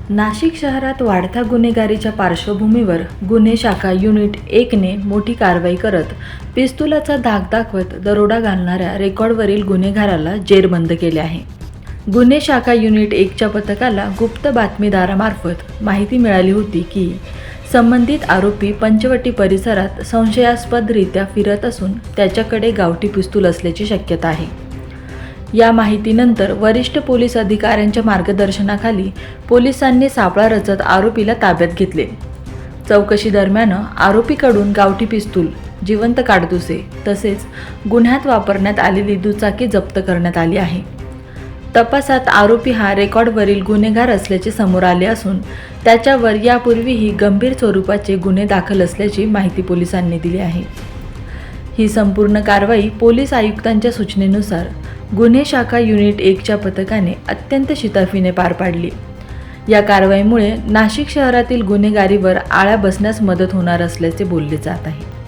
नाशिक शहरात वाढत्या गुन्हेगारीच्या पार्श्वभूमीवर गुन्हे शाखा युनिट 1ने मोठी कारवाई करत पिस्तुलाचा धाक दाखवत दरोडा घालणाऱ्या रेकॉर्डवरील गुन्हेगाराला जेरबंद केले आहे। गुन्हे शाखा युनिट 1च्या पथकाला गुप्त बातमीदारामार्फत माहिती मिळाली होती की संबंधित आरोपी पंचवटी परिसरात संशयास्पदरित्या फिरत असून त्याच्याकडे गावठी पिस्तूल असल्याची शक्यता आहे। या माहितीनंतर वरिष्ठ पोलीस अधिकाऱ्यांच्या मार्गदर्शनाखाली पोलिसांनी सापळा रचत आरोपीला ताब्यात घेतले। चौकशी दरम्यान आरोपीकडून गावठी पिस्तूल, जिवंत काडतुसे तसेच गुन्ह्यात वापरण्यात आलेली दुचाकी जप्त करण्यात आली आहे। तपासात आरोपी हा रेकॉर्डवरील गुन्हेगार असल्याचे समोर आले असून त्याच्यावर यापूर्वीही गंभीर स्वरूपाचे गुन्हे दाखल असल्याची माहिती पोलिसांनी दिली आहे। ही संपूर्ण कारवाई पोलीस आयुक्तांच्या सूचनेनुसार गुन्हे शाखा युनिट 1च्या पथकाने अत्यंत शिताफीने पार पाडली। या कारवाईमुळे नाशिक शहरातील गुन्हेगारीवर आळा बसण्यास मदत होणार असल्याचे बोलले जात आहे।